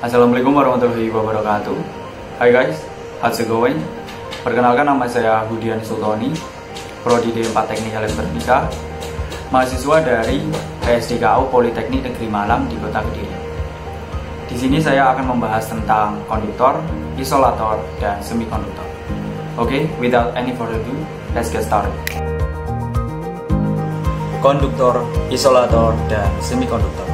Assalamualaikum warahmatullahi wabarakatuh. Hai guys, how's it going? Perkenalkan, nama saya Budian Sultoni, Prodi D4 Teknik Elektronika, mahasiswa dari PSDKU Politeknik Negeri Malang di Kota Kediri. Di sini saya akan membahas tentang konduktor, isolator, dan semikonduktor. Oke, without any further ado, let's get started. Konduktor, isolator, dan semikonduktor.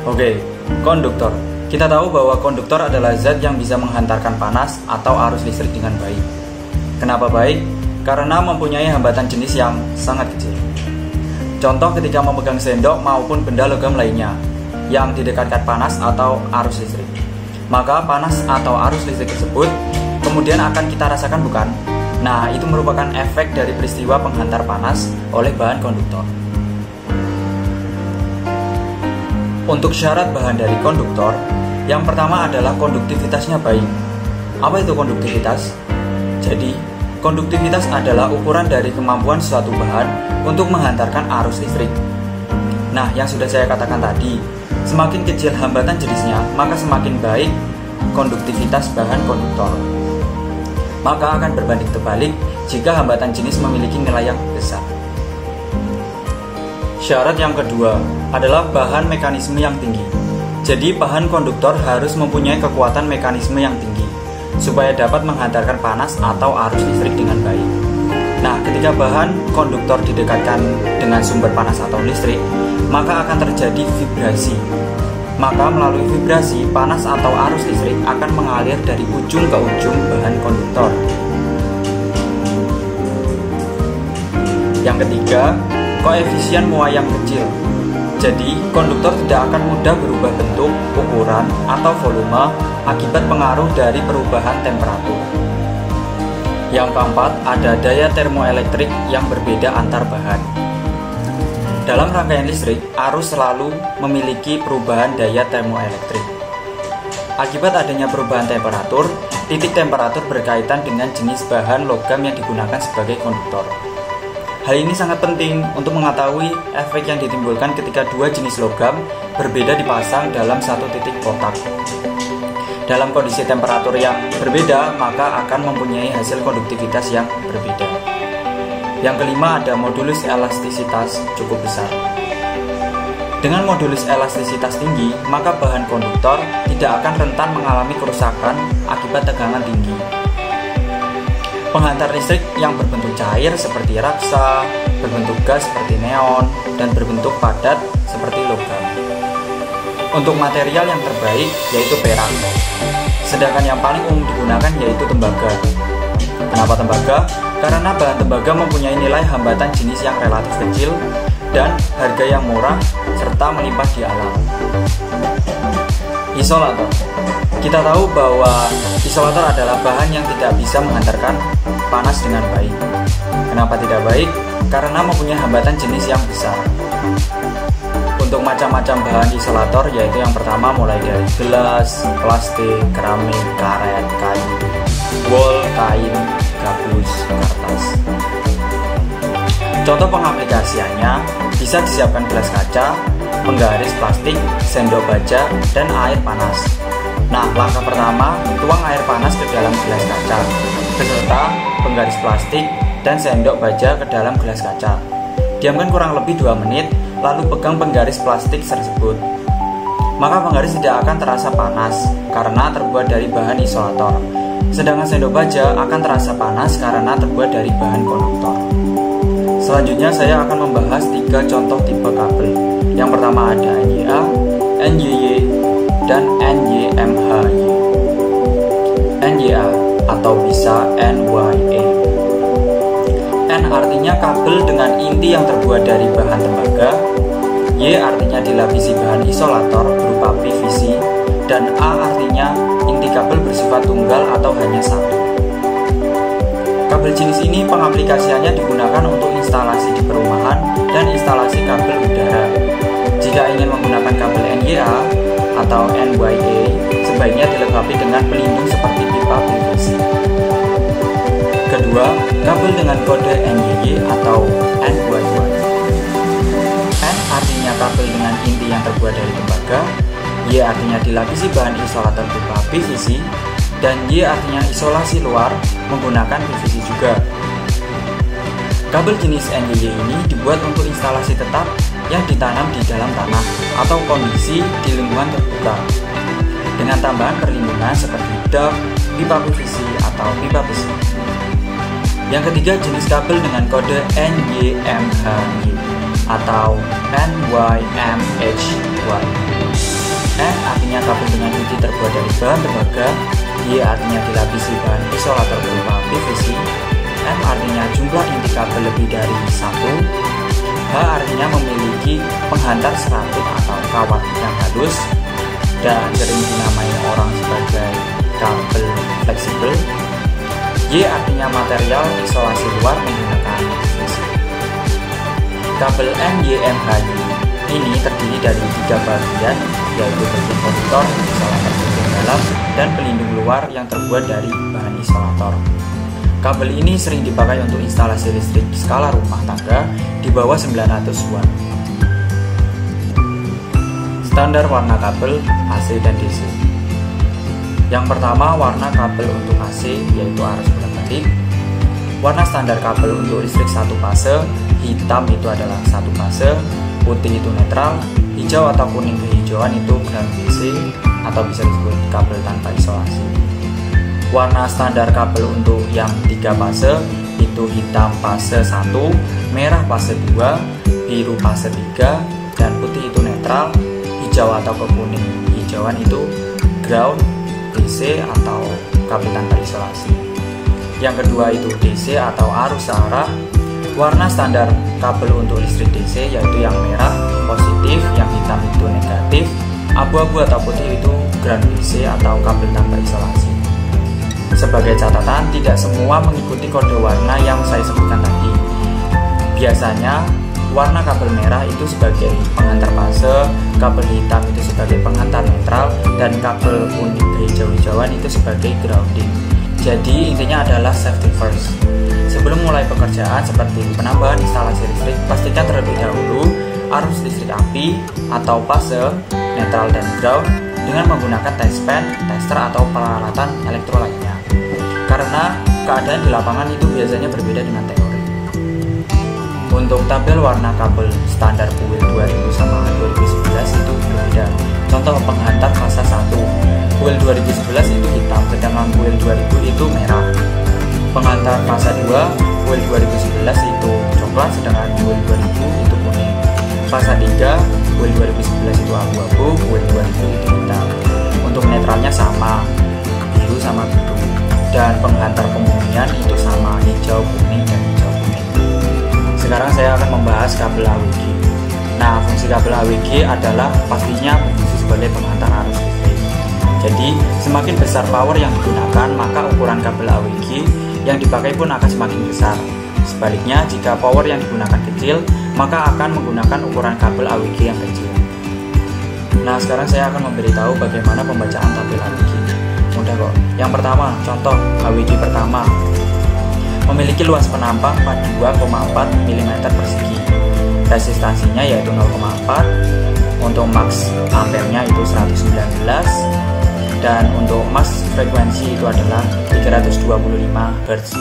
Oke, konduktor. Kita tahu bahwa konduktor adalah zat yang bisa menghantarkan panas atau arus listrik dengan baik. Kenapa baik? Karena mempunyai hambatan jenis yang sangat kecil. Contoh ketika memegang sendok maupun benda logam lainnya yang didekatkan panas atau arus listrik. Maka panas atau arus listrik tersebut kemudian akan kita rasakan, bukan? Nah, itu merupakan efek dari peristiwa penghantar panas oleh bahan konduktor. Untuk syarat bahan dari konduktor, yang pertama adalah konduktivitasnya baik. Apa itu konduktivitas? Jadi, konduktivitas adalah ukuran dari kemampuan suatu bahan untuk menghantarkan arus listrik. Nah, yang sudah saya katakan tadi, semakin kecil hambatan jenisnya, maka semakin baik konduktivitas bahan konduktor. Maka akan berbanding terbalik jika hambatan jenis memiliki nilai yang besar. Syarat yang kedua adalah bahan mekanisme yang tinggi. Jadi bahan konduktor harus mempunyai kekuatan mekanisme yang tinggi supaya dapat menghantarkan panas atau arus listrik dengan baik. Nah, ketika bahan konduktor didekatkan dengan sumber panas atau listrik, maka akan terjadi vibrasi. Maka melalui vibrasi, panas atau arus listrik akan mengalir dari ujung ke ujung bahan konduktor. Yang ketiga, koefisien muai yang kecil. Jadi, konduktor tidak akan mudah berubah bentuk, ukuran, atau volume akibat pengaruh dari perubahan temperatur. Yang keempat, ada daya termoelektrik yang berbeda antar bahan. Dalam rangkaian listrik, arus selalu memiliki perubahan daya termoelektrik. Akibat adanya perubahan temperatur, titik temperatur berkaitan dengan jenis bahan logam yang digunakan sebagai konduktor. Hal ini sangat penting untuk mengetahui efek yang ditimbulkan ketika dua jenis logam berbeda dipasang dalam satu titik kotak. Dalam kondisi temperatur yang berbeda, maka akan mempunyai hasil konduktivitas yang berbeda. Yang kelima, ada modulus elastisitas cukup besar. Dengan modulus elastisitas tinggi, maka bahan konduktor tidak akan rentan mengalami kerusakan akibat tegangan tinggi. Penghantar listrik yang berbentuk cair seperti raksa, berbentuk gas seperti neon, dan berbentuk padat seperti logam. Untuk material yang terbaik yaitu perak. Sedangkan yang paling umum digunakan yaitu tembaga. Kenapa tembaga? Karena bahan tembaga mempunyai nilai hambatan jenis yang relatif kecil dan harga yang murah serta melimpah di alam. Isolator. Kita tahu bahwa isolator adalah bahan yang tidak bisa menghantarkan panas dengan baik. Kenapa tidak baik? Karena mempunyai hambatan jenis yang besar. Untuk macam-macam bahan isolator yaitu yang pertama mulai dari gelas, plastik, keramik, karet, kayu, wol, kain, gabus, kertas. Contoh pengaplikasiannya bisa disiapkan gelas kaca, penggaris plastik, sendok baja, dan air panas. Nah, langkah pertama, tuang air panas ke dalam gelas kaca, beserta penggaris plastik dan sendok baja ke dalam gelas kaca. Diamkan kurang lebih 2 menit, lalu pegang penggaris plastik tersebut. Maka penggaris tidak akan terasa panas karena terbuat dari bahan isolator. Sedangkan sendok baja akan terasa panas karena terbuat dari bahan konduktor. Selanjutnya saya akan membahas 3 contoh tipe kabel. Yang pertama ada NYA, NYY, dan NYMHY. NYA atau bisa NYA. N artinya kabel dengan inti yang terbuat dari bahan tembaga, Y artinya dilapisi bahan isolator berupa PVC, dan A artinya inti kabel bersifat tunggal atau hanya satu. Kabel jenis ini pengaplikasiannya digunakan untuk instalasi di perumahan dan instalasi kabel udara. Jika ingin menggunakan kabel NYA atau NYA, sebaiknya dilengkapi dengan pelindung seperti pipa PVC. Kedua, kabel dengan kode NYY atau NYY. Y artinya dilapisi bahan isolator berupa PVC, dan Y artinya isolasi luar menggunakan PVC juga. Kabel jenis NYY ini dibuat untuk instalasi tetap yang ditanam di dalam tanah atau kondisi di lingkungan terbuka, dengan tambahan perlindungan seperti duct, pipa PVC atau pipa besi. Yang ketiga, jenis kabel dengan kode NYMHY atau NYMHY. N artinya kabel dengan inti terbuat dari bahan tembaga, Y artinya dilapisi bahan isolator berupa PVC, M artinya jumlah inti kabel lebih dari 1, H artinya memiliki penghantar serabut atau kawat yang halus dan sering dinamai orang sebagai kabel fleksibel. Y artinya material isolasi luar menggunakan PVC. Kabel NYMHY ini terdiri dari 3 bagian, yaitu bagian konduktor, isolator bagian dalam, dan pelindung luar yang terbuat dari bahan isolator. Kabel ini sering dipakai untuk instalasi listrik skala rumah tangga di bawah 900 watt. Standar warna kabel AC dan DC. Yang pertama, warna kabel untuk AC yaitu arus bolak-balik. Warna standar kabel untuk listrik 1 fase, hitam itu adalah 1 fase, putih itu netral, hijau atau kuning kehijauan itu ground DC atau bisa disebut kabel tanpa isolasi. Warna standar kabel untuk yang 3 fase itu hitam fase 1, merah fase 2, biru fase 3, dan putih itu netral, hijau atau kuning hijauan itu ground DC atau kabel tanpa isolasi. Yang kedua itu DC atau arus searah. Warna standar kabel untuk listrik DC yaitu yang merah positif, yang hitam itu negatif, abu-abu atau putih itu ground DC atau kabel tanpa isolasi. Sebagai catatan, tidak semua mengikuti kode warna yang saya sebutkan tadi. Biasanya warna kabel merah itu sebagai penghantar fase, kabel hitam itu sebagai penghantar netral, dan kabel kuning kehijau-hijauan itu sebagai grounding. Jadi intinya adalah safety first. Sebelum mulai pekerjaan seperti penambahan instalasi listrik, pastikan terlebih dahulu arus listrik api atau fase, netral dan ground dengan menggunakan test pen, tester atau peralatan elektro lainnya. Karena keadaan di lapangan itu biasanya berbeda dengan teori. Untuk tabel warna kabel standar kuil 2000 sama 2011 itu berbeda. Contoh penghantar fase 1, kuil 2011 itu hitam, sedangkan kuil 2000 itu merah. Penghantar fase 2, kuil 2011 itu coklat, sedangkan kuil 2000 itu kuning. Fase 3, kuil 2011 itu abu-abu, kuil 2000 itu hitam. Untuk netralnya sama, biru sama biru. Dan penghantar pemurnian itu sama, hijau, kuning, dan hijau kuning. Sekarang saya akan membahas kabel AWG. Nah, fungsi kabel AWG adalah pastinya berfungsi sebagai penghantar arus listrik. Jadi, semakin besar power yang digunakan, maka ukuran kabel AWG yang dipakai pun akan semakin besar. Sebaliknya, jika power yang digunakan kecil, maka akan menggunakan ukuran kabel AWG yang kecil. Nah, sekarang saya akan memberitahu bagaimana pembacaan tabel AWG. Mudah kok. Yang pertama, contoh AWG pertama memiliki luas penampang 42,4 mm persegi. Resistansinya yaitu 0,4. Untuk max ampernya itu 119. Dan untuk max frekuensi itu adalah 325 Hz.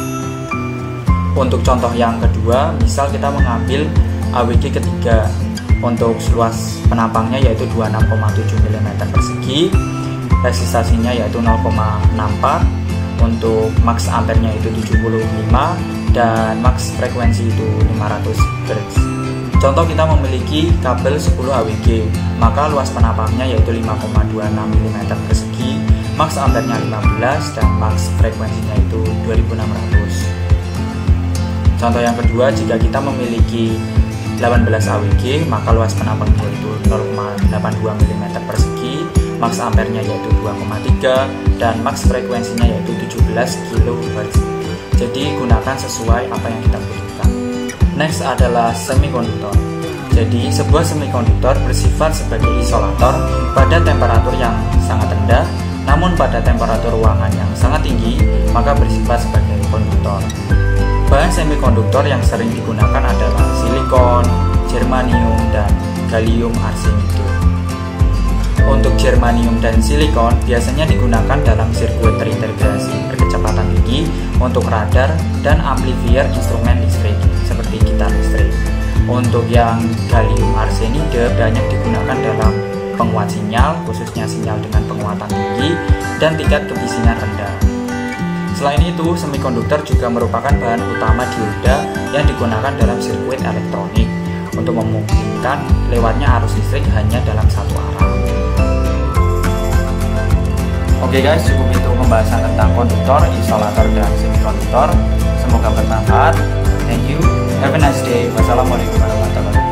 Untuk contoh yang kedua, misal kita mengambil AWG ketiga. Untuk luas penampangnya yaitu 26,7 mm persegi. Resistansinya yaitu 0,64. Untuk max ampernya itu 75 dan max frekuensi itu 500 Hz. Contoh kita memiliki kabel 10 AWG, maka luas penampangnya yaitu 5,26 mm persegi, max ampernya 15 dan max frekuensinya itu 2600. Contoh yang kedua, jika kita memiliki 18 AWG, maka luas penampangnya yaitu 0,82 mm persegi, max ampernya yaitu 2,3 dan max frekuensinya yaitu 17 kHz. Jadi gunakan sesuai apa yang kita butuhkan. Next adalah semikonduktor. Jadi sebuah semikonduktor bersifat sebagai isolator pada temperatur yang sangat rendah, namun pada temperatur ruangan yang sangat tinggi maka bersifat sebagai konduktor. Bahan semikonduktor yang sering digunakan adalah silikon, germanium, dan gallium arsenide. Untuk germanium dan silikon biasanya digunakan dalam sirkuit terintegrasi berkecepatan tinggi untuk radar dan amplifier instrumen listrik seperti gitar listrik. Untuk yang gallium arsenide banyak digunakan dalam penguat sinyal, khususnya sinyal dengan penguatan tinggi dan tingkat kebisingan rendah. Selain itu, semikonduktor juga merupakan bahan utama dioda yang digunakan dalam sirkuit elektronik untuk memungkinkan lewatnya arus listrik hanya dalam satu arah. Oke guys, cukup itu pembahasan tentang konduktor, isolator, dan semikonduktor. Semoga bermanfaat. Thank you. Have a nice day. Wassalamualaikum warahmatullahi wabarakatuh.